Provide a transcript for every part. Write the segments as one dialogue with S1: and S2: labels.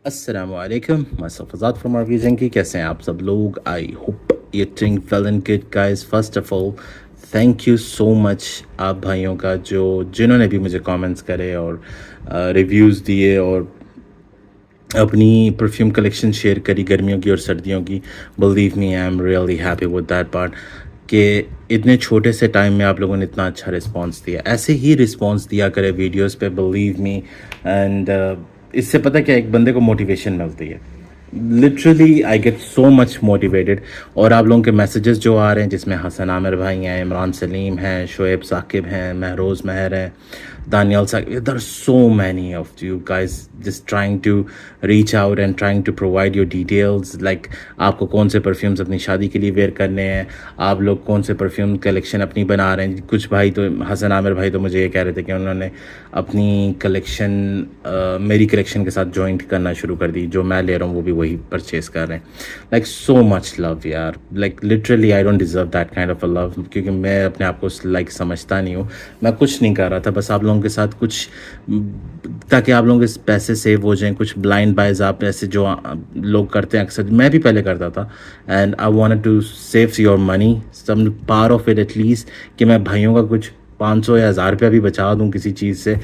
S1: Assalamualaikum, myself Azad from RV Junkie. कैसे हैं आप सब लोग? I hope you're doing well and good guys. First of all, thank you so much आप भाइयों का जिन्होंने भी मुझे कमेंट्स करे और रिव्यूज़ दिए और अपनी परफ्यूम कलेक्शन शेयर करी गर्मियों की और सर्दियों की. Believe me, I am really happy with that part कि इतने छोटे से टाइम में आप लोगों ने इतना अच्छा रिस्पांस दिया. ऐसे ही रिस्पांस दिया करे वीडियोस पे, बिलीव मी. एंड इससे पता क्या, एक बंदे को मोटिवेशन मिलती है. Literally I get so much motivated. और आप लोगों के मैसेजेस जो आ रहे हैं, जिसमें हसन आमिर भाई हैं, इमरान सलीम हैं, शोएब साकिब हैं, महरोज़ महर हैं, Daniel Sakiv, there are so many of you guys just trying to reach out and trying to provide your details. Like आपको कौन से परफ्यूम्स अपनी शादी के लिए वेयर करने हैं, आप लोग कौन से परफ्यूम कलेक्शन अपनी बना रहे हैं. कुछ भाई तो, हसन आमिर भाई तो मुझे ये कह रहे थे कि उन्होंने अपनी कलेक्शन मेरी कलेक्शन के साथ जॉइंट करना शुरू कर दी. जो मैं ले रहा हूँ वो भी वही परचेज़ कर रहे हैं. लाइक सो मच लव यार. Like literally I don't deserve that kind of a love, क्योंकि मैं अपने आप को लाइक समझता नहीं हूँ. मैं कुछ नहीं कर रहा था, बस आप लोगों के साथ कुछ, ताकि आप लोगों के पैसे सेव हो जाएं. कुछ ब्लाइंड बाइज आप ऐसे जो लोग करते हैं अक्सर, मैं भी पहले करता था. And I wanted to save your money, some part of it at least, कि मैं भाइयों का कुछ 500 या 1000 रुपया भी बचा दूं किसी चीज़ से,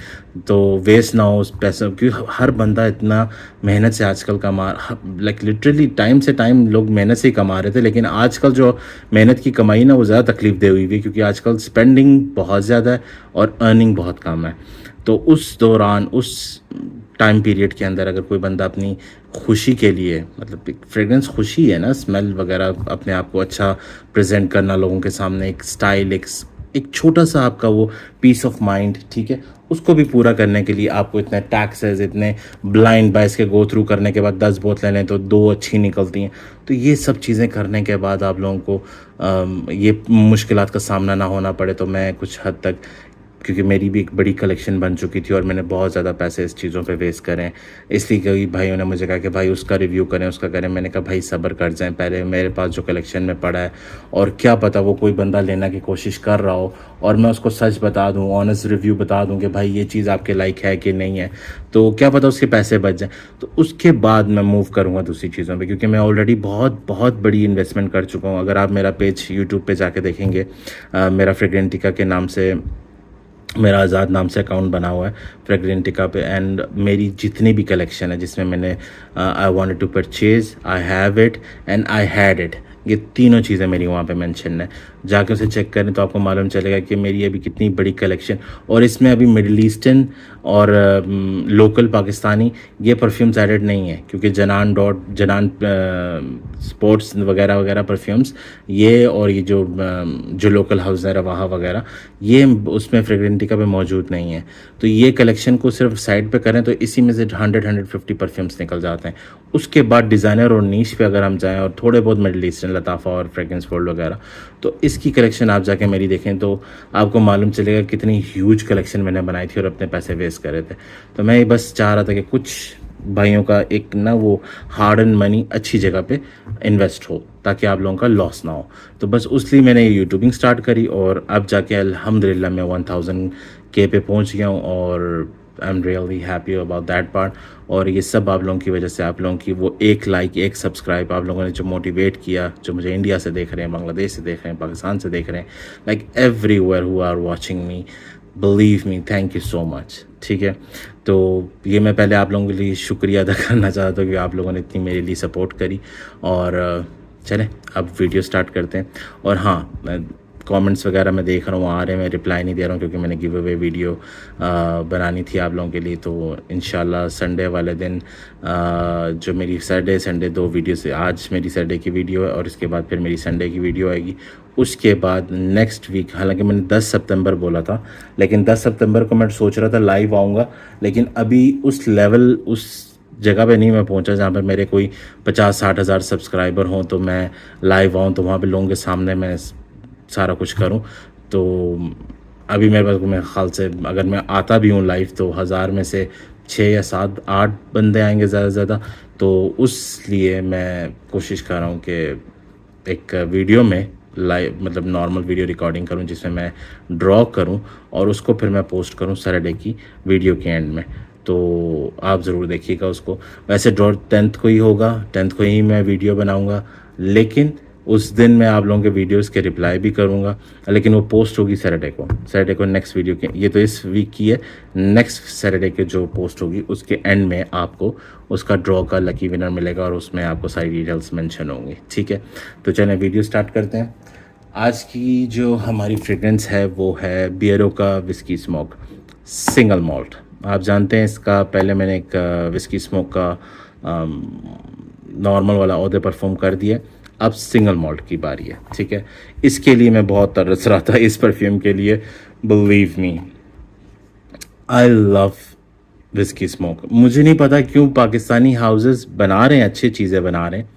S1: तो वेस्ट ना हो उस पैसे. क्योंकि हर बंदा इतना मेहनत से आजकल कमा, लाइक लिटरली टाइम से टाइम लोग मेहनत से ही कमा रहे थे. लेकिन आजकल जो मेहनत की कमाई ना, वो ज़्यादा तकलीफ दे हुई है, क्योंकि आजकल स्पेंडिंग बहुत ज़्यादा है और अर्निंग बहुत कम है. तो उस दौरान, उस टाइम पीरियड के अंदर, अगर कोई बंदा अपनी खुशी के लिए, मतलब एक फ्रेगरेंस खुशी है ना, स्मेल वगैरह, अपने आप को अच्छा प्रेजेंट करना लोगों के सामने, एक स्टाइल, एक छोटा सा आपका वो पीस ऑफ माइंड, ठीक है, उसको भी पूरा करने के लिए आपको इतने टैक्सेस, इतने ब्लाइंड बाइस के गो थ्रू करने के बाद 10 बोतलें लें तो 2 अच्छी निकलती हैं. तो ये सब चीज़ें करने के बाद आप लोगों को ये मुश्किलात का सामना ना होना पड़े. तो मैं कुछ हद तक, क्योंकि मेरी भी एक बड़ी कलेक्शन बन चुकी थी और मैंने बहुत ज़्यादा पैसे इस चीज़ों पे वेस्ट करें, इसलिए कई भाइयों ने मुझे कहा कि भाई उसका रिव्यू करें, उसका करें. मैंने कहा भाई सब्र कर जाएं, पहले मेरे पास जो कलेक्शन में पड़ा है, और क्या पता वो कोई बंदा लेना की कोशिश कर रहा हो और मैं उसको सच बता दूं, ऑनेस्ट रिव्यू बता दूं कि भाई ये चीज़ आपके लाइक है कि नहीं है, तो क्या पता उसके पैसे बच जाएँ. तो उसके बाद मैं मूव करूँगा दूसरी चीज़ों पर, क्योंकि मैं ऑलरेडी बहुत बहुत बड़ी इन्वेस्टमेंट कर चुका हूँ. अगर आप मेरा पेज यूट्यूब पर जाके देखेंगे, मेरा फ्रेग्रेंटिका के नाम से, मेरा आज़ाद नाम से अकाउंट बना हुआ है फ्रेग्रेंटिका पे. एंड मेरी जितनी भी कलेक्शन है जिसमें मैंने I wanted to purchase, I have it and I had it, ये तीनों चीज़ें मेरी वहाँ पे मेंशन है. जाकर उसे चेक करें तो आपको मालूम चलेगा कि मेरी अभी कितनी बड़ी कलेक्शन. और इसमें अभी मिडल ईस्टर्न और लोकल पाकिस्तानी ये परफ्यूम्स एडेड नहीं है, क्योंकि जनान स्पोर्ट्स वगैरह वगैरह परफ्यूम्स, ये और ये जो लोकल हाउस है रवाहा वगैरह, ये उसमें फ्रेग्रेंटिका पे मौजूद नहीं है. तो ये कलेक्शन को सिर्फ साइड पे करें तो इसी में से 100-150 परफ्यूम्स निकल जाते हैं. उसके बाद डिज़ाइनर और नीश पे अगर हम जाएं, और थोड़े बहुत मिडल ईस्टर्न, लताफ़ा और फ्रेग्रेंस वर्ल्ड वगैरह, तो इसकी कलेक्शन आप जाके मेरी देखें तो आपको मालूम चलेगा कितनी ह्यूज कलेक्शन मैंने बनाई थी और अपने पैसे वेस्ट करे थे. तो मैं बस चाह रहा था कि कुछ भाइयों का एक ना वो हार्ड एंड मनी अच्छी जगह पे इन्वेस्ट हो, ताकि आप लोगों का लॉस ना हो. तो बस उसलिए मैंने ये यूट्यूबिंग स्टार्ट करी, और अब जाके अल्हम्दुलिल्लाह मैं 1000K पे पहुंच गया हूँ. और I am really happy about that part. और ये सब आप लोगों की वजह से, आप लोगों की वो एक लाइक, एक सब्सक्राइब, आप लोगों ने जो मोटिवेट किया, जो मुझे इंडिया से देख रहे हैं, बांग्लादेश से देख रहे हैं, पाकिस्तान से देख रहे हैं, like everywhere who are watching me, believe me, thank you so much. ठीक है, तो ये मैं पहले आप लोगों के लिए शुक्रिया अदा करना चाहता हूँ कि आप लोगों ने इतनी मेरे लिए सपोर्ट करी. और चलें अब वीडियो स्टार्ट करते हैं. और हाँ, मैं कमेंट्स वगैरह मैं देख रहा हूँ आ रहे हैं, मैं रिप्लाई नहीं दे रहा हूँ, क्योंकि मैंने गिव अवे वीडियो बनानी थी आप लोगों के लिए. तो इंशाल्लाह संडे वाले दिन, जो मेरी सैटरडे संडे 2 वीडियो से, आज मेरी सैटरडे की वीडियो है और इसके बाद फिर मेरी संडे की वीडियो आएगी. उसके बाद नेक्स्ट वीक, हालांकि मैंने 10 सितंबर बोला था, लेकिन 10 सितंबर को मैं सोच रहा था लाइव आऊँगा, लेकिन अभी उस लेवल, उस जगह पे नहीं मैं पहुंचा जहाँ पे मेरे कोई 50-60 हज़ार सब्सक्राइबर हों तो मैं लाइव आऊँ, तो वहाँ पे लोगों के सामने मैं सारा कुछ करूं. तो अभी मेरे पास, मेरे ख्याल से अगर मैं आता भी हूं लाइव तो 1000 में से 6 या 7-8 बंदे आएंगे ज़्यादा से ज़्यादा. तो उस लिए मैं कोशिश कर रहा हूं कि एक वीडियो में लाइव, मतलब नॉर्मल वीडियो रिकॉर्डिंग करूं, जिसमें मैं ड्रॉ करूं और उसको फिर मैं पोस्ट करूं सैटरडे की वीडियो के एंड में. तो आप ज़रूर देखिएगा उसको। वैसे ड्रॉ 10th को ही होगा, 10th को ही मैं वीडियो बनाऊँगा, लेकिन उस दिन मैं आप लोगों के वीडियोस के रिप्लाई भी करूँगा, लेकिन वो पोस्ट होगी सैटरडे को नेक्स्ट वीडियो के, ये तो इस वीक की है, नेक्स्ट सैटरडे के जो पोस्ट होगी उसके एंड में आपको उसका ड्रॉ का लकी विनर मिलेगा और उसमें आपको सारी डिटेल्स मेंशन होंगी, ठीक है। तो चलिए वीडियो स्टार्ट करते हैं। आज की जो हमारी फ्रेग्रेंस है वो है बियरो का विस्की स्मोक सिंगल मॉल्ट। आप जानते हैं इसका पहले मैंने एक विस्की स्मोक का नॉर्मल वाला ओहदे परफॉर्म कर दिया, अब सिंगल मॉल्ट की बारी है, ठीक है। इसके लिए मैं बहुत तरस रहा था इस परफ्यूम के लिए, believe me I love whisky smoke. मुझे नहीं पता क्यों पाकिस्तानी हाउसेस बना रहे हैं, अच्छी चीज़ें बना रहे हैं,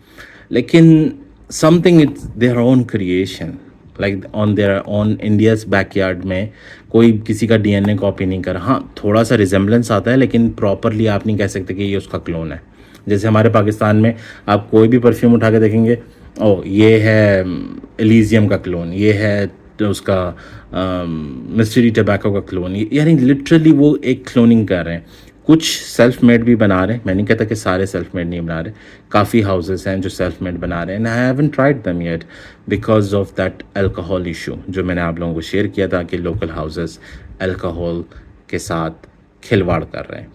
S1: लेकिन something it's their own creation, like on their on India's backyard में कोई किसी का डीएनए कॉपी नहीं कर। हाँ, थोड़ा सा रिजेम्बलेंस आता है, लेकिन प्रॉपरली आप नहीं कह सकते कि ये उसका क्लोन है। जैसे हमारे पाकिस्तान में आप कोई भी परफ्यूम उठा के देखेंगे, ओ ये है एलिजियम का क्लोन, ये है तो उसका मिस्ट्री टबैको का क्लोन, यानी लिटरली वो एक क्लोनिंग कर रहे हैं। कुछ सेल्फ मेड भी बना रहे हैं, मैं नहीं कहता कि सारे सेल्फ मेड नहीं बना रहे, काफ़ी हाउसेस हैं जो सेल्फ मेड बना रहे हैं, and I haven't tried them yet because of that alcohol issue जो मैंने आप लोगों को शेयर किया था कि लोकल हाउसेस अल्कोहल के साथ खिलवाड़ कर रहे हैं।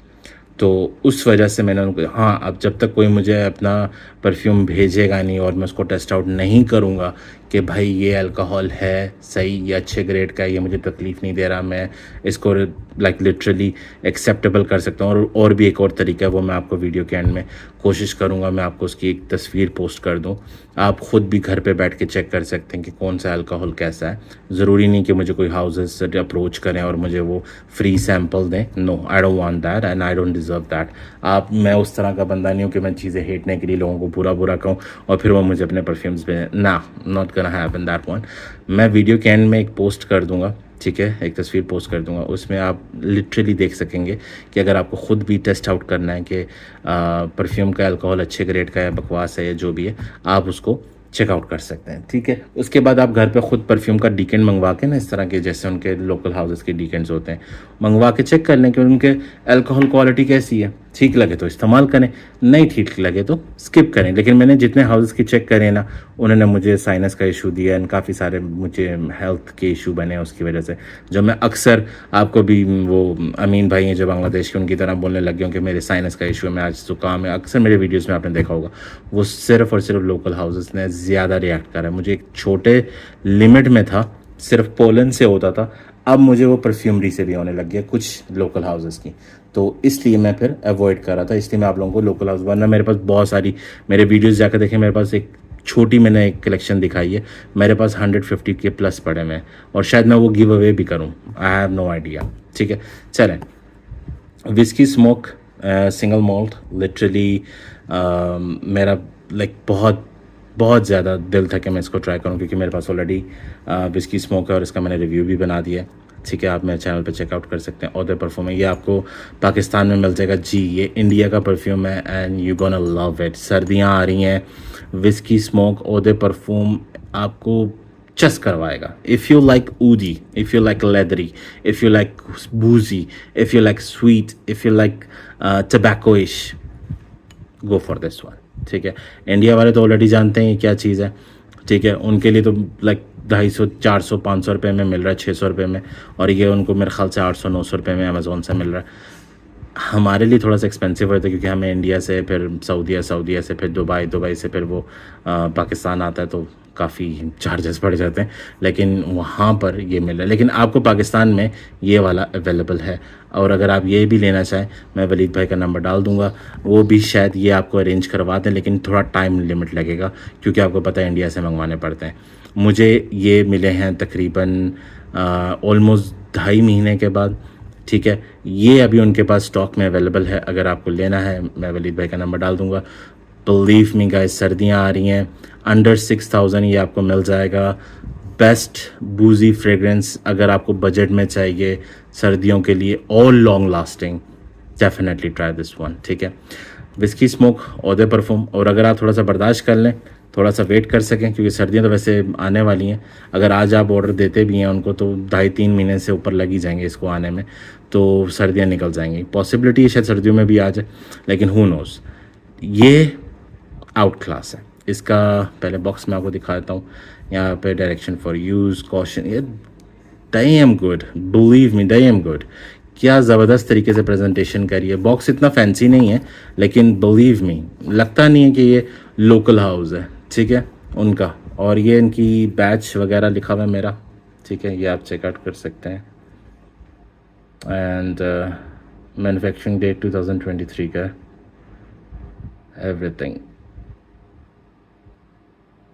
S1: तो उस वजह से मैंने उनको, हाँ अब जब तक कोई मुझे अपना परफ्यूम भेजेगा नहीं और मैं उसको टेस्ट आउट नहीं करूँगा कि भाई ये अल्कोहल है सही, ये अच्छे ग्रेड का है, ये मुझे तकलीफ़ नहीं दे रहा, मैं इसको लाइक लिटरली एक्सेप्टेबल कर सकता हूँ। और भी एक और तरीका है, वो मैं आपको वीडियो के एंड में कोशिश करूँगा मैं आपको उसकी एक तस्वीर पोस्ट कर दूँ, आप ख़ुद भी घर पे बैठ के चेक कर सकते हैं कि कौन सा अल्कोहल कैसा है। ज़रूरी नहीं कि मुझे कोई हाउसेस से अप्रोच करें और मुझे वो फ्री सैम्पल दें, no I don't want that and I don't deserve that. मैं उस तरह का बंदा नहीं हूँ कि मैं चीज़ें हेटने के लिए लोगों को बुरा कहूँ और फिर वो मुझे अपने परफ्यूम्स पे, ना, not gonna happen that one. मैं वीडियो के एंड में एक पोस्ट कर दूँगा, ठीक है, एक तस्वीर पोस्ट कर दूंगा, उसमें आप लिटरली देख सकेंगे कि अगर आपको ख़ुद भी टेस्ट आउट करना है कि परफ्यूम का अल्कोहल अच्छे ग्रेड का है, बकवास है या जो भी है, आप उसको चेकआउट कर सकते हैं, ठीक है। उसके बाद आप घर पे ख़ुद परफ्यूम का डीकेंट मंगवा के ना, इस तरह के जैसे उनके लोकल हाउसेस के डीकेंट्स होते हैं, मंगवा के चेक कर लें कि उनके अल्कोहल क्वालिटी कैसी है। ठीक लगे तो इस्तेमाल करें, नहीं ठीक लगे तो स्किप करें। लेकिन मैंने जितने हाउसेस की चेक करे ना, उन्होंने मुझे साइनस का इशू दिया एंड काफ़ी सारे मुझे हेल्थ के इशू बने उसकी वजह से, जो मैं अक्सर आपको भी, वो अमीन भाई हैं जो बांग्लादेश के, उनकी तरह बोलने लग गया हूँ कि मेरे साइनस का इशू है, मैं आज जुकाम है। अक्सर मेरे वीडियोज़ में आपने देखा होगा, वो सिर्फ और सिर्फ लोकल हाउसेस ने ज़्यादा रिएक्ट करा है। मुझे एक छोटे लिमिट में था, सिर्फ पोलन से होता था, अब मुझे वो परफ्यूमरी से भी होने लग गया कुछ लोकल हाउसेस की, तो इसलिए मैं फिर अवॉइड कर रहा था। इसलिए मैं आप लोगों को लोकल हाउस, वरना मेरे पास बहुत सारी, मेरे वीडियोस जाकर देखें, मेरे पास एक छोटी मैंने एक कलेक्शन दिखाई है, मेरे पास 150 के प्लस पड़े हुए हैं और शायद मैं वो गिव अवे भी करूँ, आई हैव नो आइडिया, ठीक है। चलें, whisky smoke single malt, literally मेरा लाइक बहुत ज़्यादा दिल था कि मैं इसको ट्राई करूं, क्योंकि मेरे पास ऑलरेडी विस्की स्मोक है और इसका मैंने रिव्यू भी बना दिया है, ठीक है। आप मेरे चैनल पे चेकआउट कर सकते हैं। ओहदे परफ्यूम है, ये आपको पाकिस्तान में मिल जाएगा जी, ये इंडिया का परफ्यूम है and you gonna love it. सर्दियाँ आ रही हैं, विस्की स्मोक ओहदे परफ्यूम आपको चस करवाएगा। If you like oudy, if you like leathery, if you like boozy, if you like sweet, if you like tobaccoish, go for this one, ठीक है। India वाले तो ऑलरेडी जानते हैं ये क्या चीज़ है, ठीक है। उनके लिए तो लाइक 250, 400, 500 रुपये में मिल रहा है, 600 रुपये में, और ये उनको मेरे ख्याल से 800, 900 रुपये में अमेज़ोन से मिल रहा है। हमारे लिए थोड़ा सा एक्सपेंसिव होता है क्योंकि हमें इंडिया से फिर सऊदीया से फिर दुबई से फिर वो पाकिस्तान आता है, तो काफ़ी चार्जेस बढ़ जाते हैं, लेकिन वहाँ पर ये मिल रहा है। लेकिन आपको पाकिस्तान में ये वाला अवेलेबल है, और अगर आप ये भी लेना चाहें, मैं वलीद भाई का नंबर डाल दूँगा, वो भी शायद ये आपको अरेंज करवा दें, लेकिन थोड़ा टाइम लिमिट लगेगा क्योंकि आपको पता है इंडिया से मंगवाने पड़ते हैं। मुझे ये मिले हैं तकरीबन ऑलमोस्ट 2.5 महीने के बाद, ठीक है। ये अभी उनके पास स्टॉक में अवेलेबल है, अगर आपको लेना है मैं वलीद भाई का नंबर डाल दूँगा। बिलीव मी गाइस, सर्दियाँ आ रही हैं, अंडर 6000 ये आपको मिल जाएगा। बेस्ट बूजी फ्रेग्रेंस अगर आपको बजट में चाहिए सर्दियों के लिए और long lasting, definitely try this one, ठीक है। विस्की स्मोक ओहदे परफ्यूम, और अगर आप थोड़ा सा बर्दाश्त कर लें, थोड़ा सा वेट कर सकें, क्योंकि सर्दियाँ तो वैसे आने वाली हैं। अगर आज आप ऑर्डर देते भी हैं उनको तो 2.5-3 महीने से ऊपर लग ही जाएंगे इसको आने में, तो सर्दियाँ निकल जाएंगी। पॉसिबिलिटी है शायद सर्दियों में भी आ जाए, लेकिन हु नोज़। ये आउट क्लास है। इसका पहले बॉक्स में आपको दिखा देता हूँ। यहाँ पे डायरेक्शन फॉर यूज़, कॉशन, ये damn good, believe me damn good. क्या ज़बरदस्त तरीके से प्रेजेंटेशन करी है। बॉक्स इतना फैंसी नहीं है, लेकिन बिलीव मी लगता नहीं है कि ये लोकल हाउस है, ठीक है, उनका। और ये इनकी बैच वगैरह लिखा हुआ है मेरा, ठीक है, ये आप चेकआउट कर सकते हैं। एंड मैन्युफैक्चरिंग डेट 2023 का है, एवरीथिंग।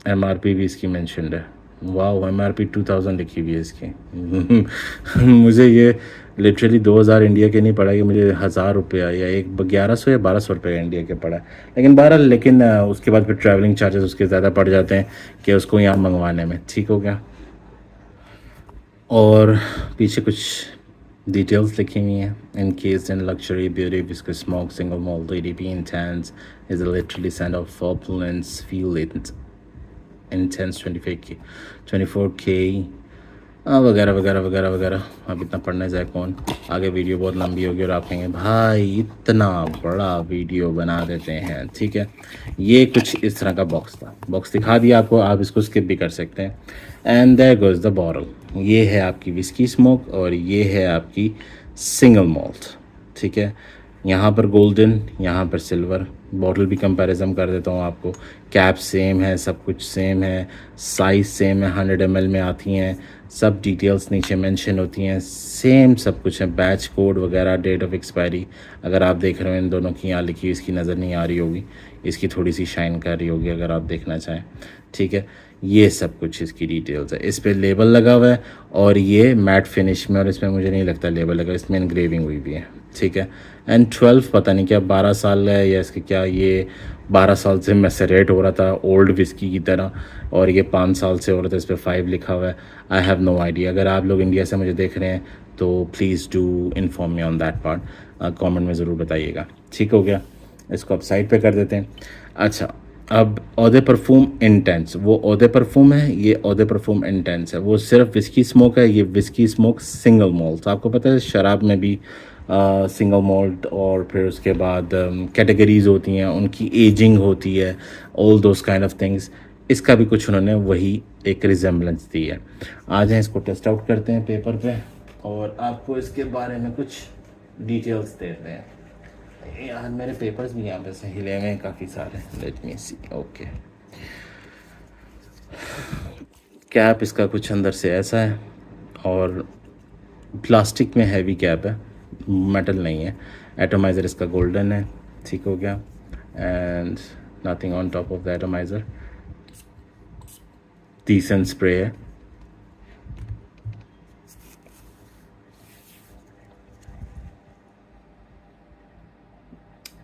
S1: MRP भी इसकी मैंशनड है। वाह, MRP 2000 लिखी हुई है इसकी। मुझे ये लिटरली 2000 इंडिया के नहीं पड़ा, कि मुझे 1000 रुपया या 1100 या 1200 रुपये इंडिया के पड़ा है। लेकिन बहरहाल, लेकिन उसके बाद फिर ट्रैवलिंग चार्जेस उसके ज़्यादा पड़ जाते हैं कि उसको यहाँ मंगवाने में, ठीक हो गया। और पीछे कुछ डिटेल्स लिखी हुई हैं। Encased in luxury beauty, viscous smoke, single malt EDP intense is a literally scent of opulence, feel it intense 24K वगैरह वगैरह वगैरह वगैरह। अब इतना पढ़ने जाए कौन, आगे वीडियो बहुत लंबी होगी और आप कहेंगे भाई इतना बड़ा वीडियो बना देते हैं, ठीक है। ये कुछ इस तरह का बॉक्स था, बॉक्स दिखा दिया आपको, आप इसको स्किप भी कर सकते हैं। And there goes the bottle. ये है आपकी विस्की स्मोक और ये है आपकी सिंगल मॉल्ट, ठीक है। यहाँ पर गोल्डन, यहाँ पर सिल्वर। बॉटल भी कंपैरिजन कर देता हूँ आपको। कैप सेम है, सब कुछ सेम है, साइज़ सेम है, 100 ml में आती हैं। सब डिटेल्स नीचे मेंशन होती हैं, सेम सब कुछ है। बैच कोड वगैरह, डेट ऑफ एक्सपायरी अगर आप देख रहे हो इन दोनों की यहाँ लिखी, इसकी नज़र नहीं आ रही होगी, इसकी थोड़ी सी शाइन कर रही होगी अगर आप देखना चाहें, ठीक है। ये सब कुछ इसकी डिटेल्स है। इस पर लेबल लगा हुआ है और ये मैट फिनिश में, और इसमें मुझे नहीं लगता लेबल लगा, इसमें इनग्रेविंग हुई भी है, ठीक है। एंड 12 पता नहीं क्या 12 साल है या इसके क्या, ये 12 साल से मैसरेट हो रहा था ओल्ड विस्की की तरह, और ये 5 साल से हो रहा था, इस पर 5 लिखा हुआ है। I have no idea. अगर आप लोग इंडिया से मुझे देख रहे हैं तो please do inform me on that part, comment में ज़रूर बताइएगा, ठीक हो गया। इसको अब साइड पे कर देते हैं। अच्छा, अब ओदे परफ्यूम इंटेंस, वो ओदे परफ्यूम है, ये ओदे परफ्यूम इंटेंस है। वो सिर्फ विस्की स्मोक है, ये विस्की स्मोक सिंगल मॉल्ट। आपको पता है शराब में भी सिंगल मॉल्ट और फिर उसके बाद कैटेगरीज होती हैं, उनकी एजिंग होती है, all those kind of things. इसका भी कुछ उन्होंने वही एक रिजेम्बलेंस दी है। आज हैं इसको टेस्ट आउट करते हैं पेपर पे और आपको इसके बारे में कुछ डिटेल्स देते हैं। यार मेरे पेपर्स भी यहाँ पे से हिले हुए हैं काफ़ी सारे। लेट मी सी। ओके, कैप इसका कुछ अंदर से ऐसा है और प्लास्टिक में हैवी कैप है, मेटल नहीं है। एटोमाइज़र इसका गोल्डन है, ठीक हो गया। And nothing on top of the atomiser. Decent spray है।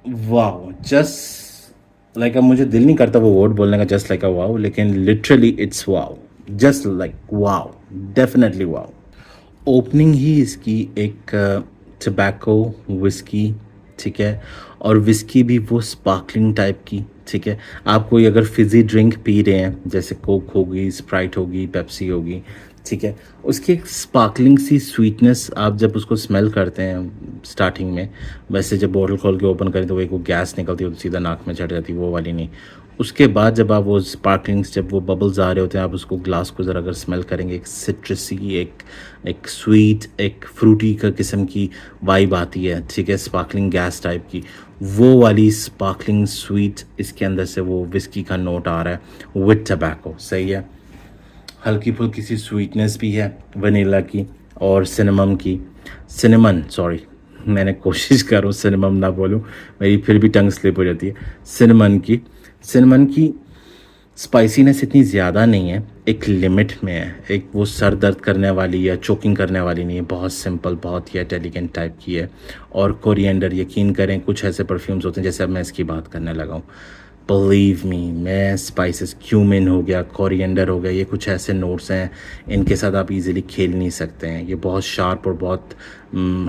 S1: वाओ, जस्ट लाइक, अब मुझे दिल नहीं करता वो वर्ड बोलने का, जस्ट लाइक अ वाओ, लेकिन literally it's wow, just like wow, definitely wow. Opening ही इसकी एक टबैको विस्की, ठीक है, और विस्की भी वो स्पार्कलिंग टाइप की, ठीक है। आप कोई अगर फिज़ी ड्रिंक पी रहे हैं, जैसे कोक होगी, स्प्राइट होगी, पेप्सी होगी, ठीक है, उसकी एक स्पार्कलिंग सी स्वीटनेस आप जब उसको स्मेल करते हैं स्टार्टिंग में, वैसे जब बॉटल खोल के ओपन करें तो वो एक वो गैस निकलती है तो सीधा नाक में चढ़ जाती है, वो वाली नहीं। उसके बाद जब आप वो स्पार्कलिंग्स, जब वो बबल्स आ रहे होते हैं, आप उसको ग्लास को ज़रा अगर स्मेल करेंगे, एक सिट्रसी, एक स्वीट, एक फ्रूटी का किस्म की वाइब आती है, ठीक है, स्पार्कलिंग गैस टाइप की। वो वाली स्पार्कलिंग स्वीट इसके अंदर से वो विस्की का नोट आ रहा है विद टबैको, सही है। हल्की फुल्की सी स्वीटनेस भी है वनीला की और सिनेमम की, सिनेमन, सॉरी, मैंने कोशिश कर रहा हूँ सिनेमम ना बोलूँ, मेरी फिर भी टंग स्लिप हो जाती है। सिनेमन की स्पाइसीनेस इतनी ज़्यादा नहीं है, एक लिमिट में है, एक वो सर दर्द करने वाली या चोकिंग करने वाली नहीं है, बहुत सिंपल, बहुत ही इंटेलिजेंट टाइप की है। और कोरिएंडर, यकीन करें कुछ ऐसे परफ्यूम्स होते हैं, जैसे अब मैं इसकी बात करने लगा हूँ, बिलीव मी, मैं स्पाइसेस, क्यूमिन हो गया, कोरिएंडर हो गया, ये कुछ ऐसे नोट्स हैं इनके साथ आप इजीली खेल नहीं सकते हैं। ये बहुत शार्प और बहुत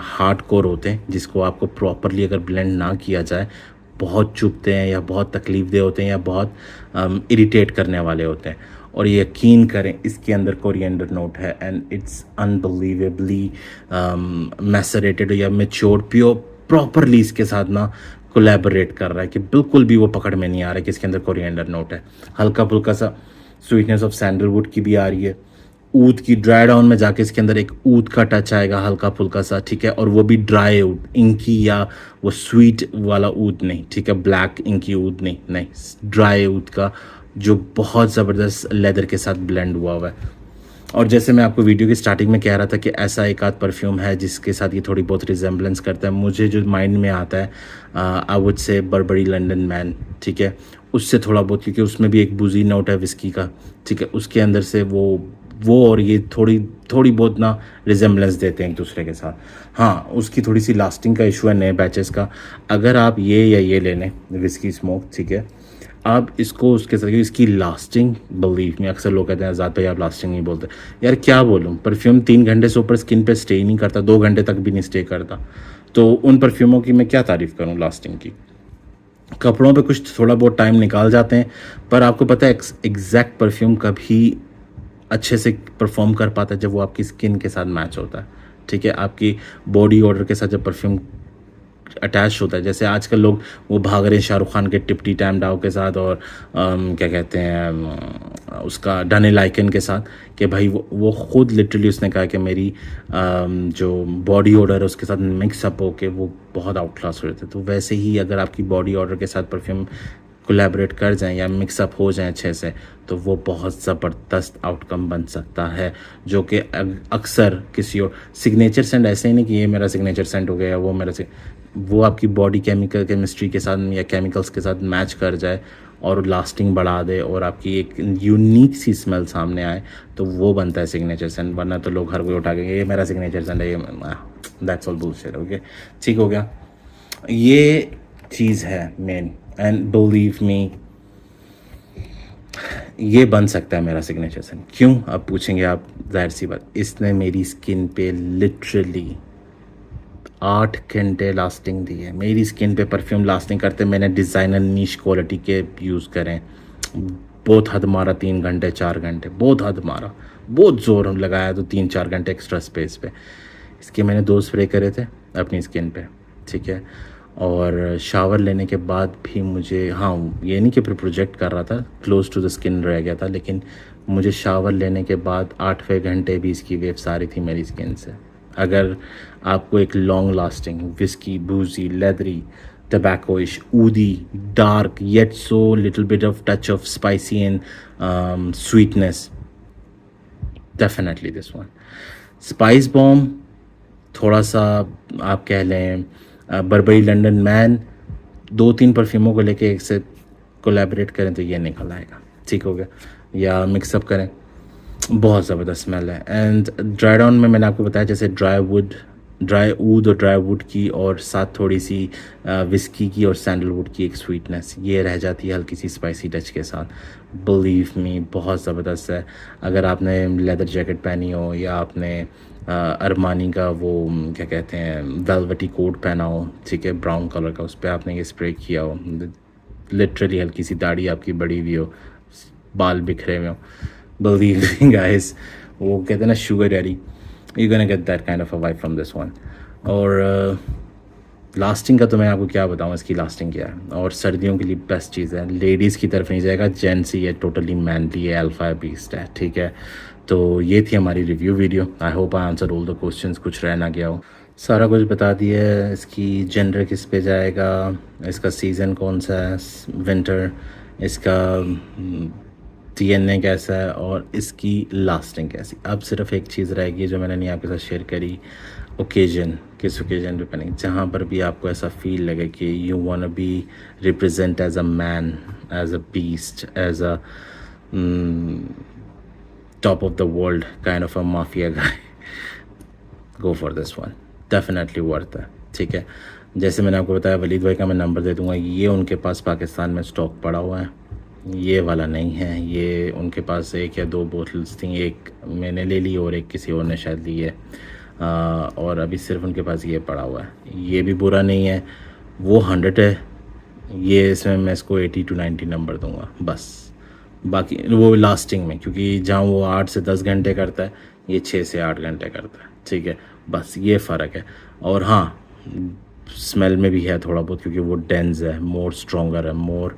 S1: हार्ड कोर होते हैं, जिसको आपको प्रॉपरली अगर ब्लेंड ना किया जाए बहुत चुभते हैं या बहुत तकलीफ़देह होते हैं या बहुत इरिटेट करने वाले होते हैं। और यकीन करें इसके अंदर कोरिएंडर नोट है एंड इट्स अनबिलीवेबली मैसरेटेड या मैच्योर्ड प्योर प्रॉपरली इसके साथ ना कोलैबोरेट कर रहा है कि बिल्कुल भी वो पकड़ में नहीं आ रहा है कि इसके अंदर कोरिएंडर नोट है। हल्का फुल्का सा स्वीटनेस ऑफ सैंडलवुड की भी आ रही है। ऊद की ड्राई डाउन में जाके इसके अंदर एक ऊद का टच आएगा हल्का फुल्का सा, ठीक है, और वो भी ड्राई ऊद, इंकी या वो स्वीट वाला ऊद नहीं, ठीक है, ब्लैक इंकी ऊद नहीं, नहीं, ड्राई ऊद का जो बहुत ज़बरदस्त लेदर के साथ ब्लेंड हुआ हुआ है। और जैसे मैं आपको वीडियो की स्टार्टिंग में कह रहा था कि ऐसा एक आध परफ्यूम है जिसके साथ ये थोड़ी बहुत रिजेंबलेंस करता है, मुझे जो माइंड में आता है I would say Barbari London man, ठीक है, उससे थोड़ा बहुत, क्योंकि उसमें भी एक बुजी नोट है विस्की का, ठीक है, उसके अंदर से वो और ये थोड़ी बहुत ना रिजेंबलेंस देते हैं एक दूसरे के साथ। हाँ, उसकी थोड़ी सी लास्टिंग का इशू है नए बैचेस का। अगर आप ये या ये ले लें विस्की स्मोक, ठीक है, आप इसको उसके साथ, इसकी लास्टिंग बिलीव में, अक्सर लोग कहते हैं आज़ाद भाई आप लास्टिंग नहीं बोलते, यार क्या बोलूँ, परफ्यूम 3 घंटे से ऊपर स्किन पे स्टे नहीं करता, 2 घंटे तक भी नहीं स्टे करता, तो उन परफ्यूमों की मैं क्या तारीफ़ करूँ लास्टिंग की। कपड़ों पे कुछ थोड़ा बहुत टाइम निकाल जाते हैं, पर आपको पता है एग्जैक्ट परफ्यूम कभी अच्छे से परफॉर्म कर पाता है जब वो आपकी स्किन के साथ मैच होता है, ठीक है, आपकी बॉडी ऑर्डर के साथ जब परफ्यूम अटैच होता है। जैसे आजकल लोग वो भाग रहे हैं शाहरुख खान के टिप्टी टैम डाव के साथ और क्या कहते हैं उसका डने लाइकन के साथ, कि भाई वो खुद लिटरली उसने कहा कि मेरी जो बॉडी ऑर्डर है उसके साथ मिक्सअप होके वो बहुत आउट क्लास हो रहे थे। तो वैसे ही अगर आपकी बॉडी ऑर्डर के साथ परफ्यूम कोलैबोरेट कर जाएं या मिक्सअप हो जाएं अच्छे से, तो वो बहुत ज़बरदस्त आउटकम बन सकता है, जो कि अक्सर किसी और सिग्नेचर सेंट ऐसे ही नहीं कि ये मेरा सिग्नेचर सेंट हो गया या वो मेरा वो आपकी बॉडी केमिस्ट्री के साथ या केमिकल्स के साथ मैच कर जाए और लास्टिंग बढ़ा दे और आपकी एक यूनिक सी स्मेल सामने आए, तो वो बनता है सिग्नेचर सेंट। वरना तो लोग हर कोई उठा के ये मेरा सिग्नेचर सेंट है, ये दैट्स ऑल बुलशिट। ओके, ठीक हो गया, ये चीज़ है मेन, एंड बिलीव मी ये बन सकता है मेरा सिग्नेचर सेंट। क्यों, अब पूछेंगे आप, जाहिर सी बात, इसने मेरी स्किन पे लिटरली 8 घंटे लास्टिंग दी है। मेरी स्किन पे परफ्यूम लास्टिंग करते मैंने डिज़ाइनर नीश क्वालिटी के यूज़ करें, बहुत हद मारा 3 घंटे 4 घंटे, बहुत हद मारा, बहुत ज़ोर लगाया तो 3-4 घंटे एक्स्ट्रा स्पेस पे। इसके मैंने 2 स्प्रे करे थे अपनी स्किन पे, ठीक है, और शावर लेने के बाद भी मुझे, हाँ ये नहीं कि फिर प्रोजेक्ट कर रहा था, क्लोज टू द स्किन रह गया था, लेकिन मुझे शावर लेने के बाद 8वें घंटे भी इसकी वेव्स आ रही थी मेरी स्किन से। अगर आपको एक long lasting whisky, boozy, leathery, tobaccoish, oudy, dark yet so little bit of touch of spicy and sweetness, definitely this one. Spice bomb थोड़ा सा आप कह लें बर्बरी लंदन मैन, 2-3 परफ्यूमों को लेके एक से कोलैबोरेट करें तो ये निकल आएगा, ठीक हो गया, या मिक्सअप करें, बहुत ज़बरदस्त स्मेल है। एंड ड्राई डाउन में मैंने आपको बताया जैसे ड्राई ऊद और ड्राई वुड की और साथ थोड़ी सी विस्की की और सैंडलवुड की एक स्वीटनेस ये रह जाती है हल्की सी स्पाइसी टच के साथ। बिलीव मी बहुत ज़बरदस्त है। अगर आपने लेदर जैकेट पहनी हो या आपने अरमानी का वो क्या कहते हैं वेलवेटी कोट पहना हो, ठीक है, ब्राउन कलर का, उस पर आपने ये स्प्रे किया हो, लिटरली हल्की सी दाढ़ी आपकी बड़ी हुई हो, बाल बिखरे हुए हो, believe me guys, वो कहते हैं ना sugar daddy, you gonna get that kind of a vibe from this one. और लास्टिंग का तो मैं आपको क्या बताऊँ, इसकी लास्टिंग क्या है। और सर्दियों के लिए बेस्ट चीज़ है, लेडीज़ की तरफ नहीं जाएगा, जेंट्स ही है, टोटली मैनली है, अल्फा बीस्ट है, ठीक है। तो ये थी हमारी review video. I hope I answer all the questions, कुछ रह ना गया हो, सारा कुछ बता दिया है। इसकी जेंडर किस पे जाएगा, इसका सीज़न कौन सा है, विंटर, इसका DNA कैसा है और इसकी लास्टिंग कैसी। अब सिर्फ एक चीज़ रहेगी जो मैंने नहीं आपके साथ शेयर करी, ओकेजन, किस ओकेजन पे पहनेंगे, जहाँ पर भी आपको ऐसा फील लगे कि you want be represent as a man, as a beast, as a top of the world kind of a mafia guy, go for this one, definitely worth है, ठीक है। जैसे मैंने आपको बताया, वलीद भाई का मैं नंबर दे दूँगा, ये उनके पास पाकिस्तान में स्टॉक पड़ा हुआ है, ये वाला नहीं है, ये उनके पास 1 या 2 बोतल्स थी, एक मैंने ले ली और एक किसी और ने शायद ली है, और अभी सिर्फ उनके पास ये पड़ा हुआ है। ये भी बुरा नहीं है, वो 100 है, ये इसमें मैं इसको 80 to 90 नंबर दूंगा बस। बाकी वो लास्टिंग में, क्योंकि जहाँ वो 8 से 10 घंटे करता है, ये 6 से 8 घंटे करता है, ठीक है, बस ये फ़र्क है। और हाँ, स्मेल में भी है थोड़ा बहुत, क्योंकि वो डेंस है, मोर स्ट्रोंगर है, मोर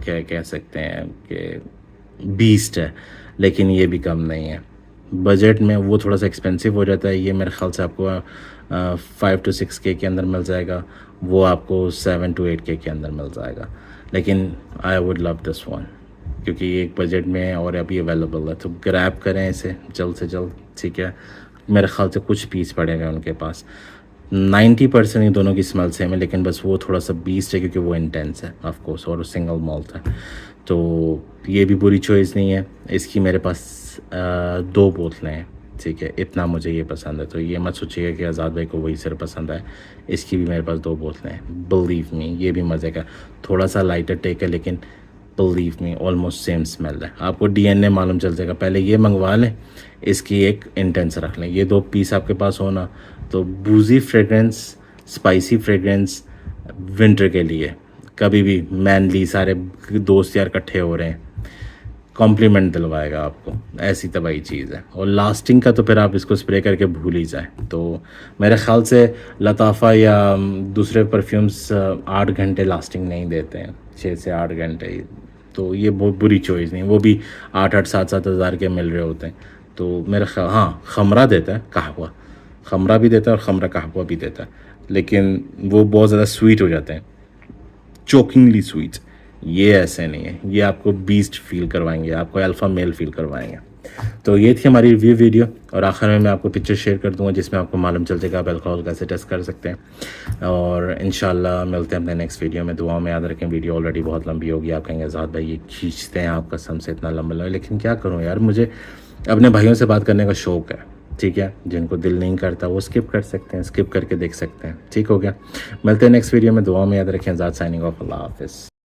S1: क्या कह सकते हैं कि बीस्ट है, लेकिन ये भी कम नहीं है। बजट में वो थोड़ा सा एक्सपेंसिव हो जाता है, ये मेरे ख्याल से आपको 5 to 6K के अंदर मिल जाएगा, वो आपको 7 to 8K के अंदर मिल जाएगा। लेकिन I would love this one, क्योंकि ये एक बजट में है और अभी अवेलेबल है, तो ग्रैब करें इसे जल्द से जल्द, ठीक है। मेरे ख्याल से कुछ पीस पड़ेगा उनके पास। 90% इन दोनों की स्मेल सेम है, लेकिन बस वो थोड़ा सा बीस्ट है क्योंकि वो इंटेंस है ऑफ कोर्स, और सिंगल मॉल्ट है, तो ये भी बुरी चॉइस नहीं है। इसकी मेरे पास 2 बोतलें हैं, ठीक है, इतना मुझे ये पसंद है, तो ये मत सोचिएगा कि आज़ाद भाई को वही सिर्फ पसंद है। इसकी भी मेरे पास 2 बोतलें हैं, बिलीव मी, ये भी मज़े का, थोड़ा सा लाइटर टेक है, लेकिन believe me almost same smell है। आपको DNA मालूम चल जाएगा। पहले ये मंगवा लें, इसकी एक इंटेंस रख लें, ये 2 पीस आपके पास होना, तो बूजी फ्रेगरेंस, स्पाइसी फ्रेगरेंस विंटर के लिए कभी भी मैनली सारे दोस्त यार इकट्ठे हो रहे हैं, कॉम्प्लीमेंट दिलवाएगा आपको, ऐसी तबाही चीज़ है। और लास्टिंग का तो फिर आप इसको स्प्रे करके भूल ही जाएं। तो मेरे ख्याल से लताफ़ा या दूसरे परफ्यूम्स 8 घंटे लास्टिंग नहीं देते हैं, 6 से 8 घंटे ही, तो ये बहुत बुरी चॉइस नहीं, वो भी 8-8 7-7 हज़ार के मिल रहे होते हैं। तो मेरा ख्याल, हाँ, खमरा देता है, कहवा खमरा भी देता है और खमरा कहवा भी देता है, लेकिन वो बहुत ज़्यादा स्वीट हो जाते हैं, चोकिंगली स्वीट। ये ऐसे नहीं है, ये आपको बीस्ट फील करवाएंगे, आपको अल्फ़ा मेल फील करवाएंगे। तो ये थी हमारी रिव्यू वीडियो, और आखिर में मैं आपको पिक्चर शेयर कर दूंगा जिसमें आपको मालूम चल जाएगा आप अल्कोहल कैसे टेस्ट कर सकते हैं। और इंशाल्लाह मिलते हैं अपने नेक्स्ट वीडियो में। दुआओं में याद रखें, वीडियो ऑलरेडी बहुत लंबी होगी, आप कहेंगे आज़ाद भाई ये खींचते हैं आप कसम से इतना लंबा, लेकिन क्या करूँ यार, मुझे अपने भाइयों से बात करने का शौक़ है, ठीक है। जिनको दिल नहीं करता वो स्किप कर सकते हैं, स्किप करके देख सकते हैं, ठीक हो गया। मिलते हैं नेक्स्ट वीडियो में, दुआ में याद रखें। आज़ाद साइनिंग ऑफ, अल्लाह हाफ़िज़।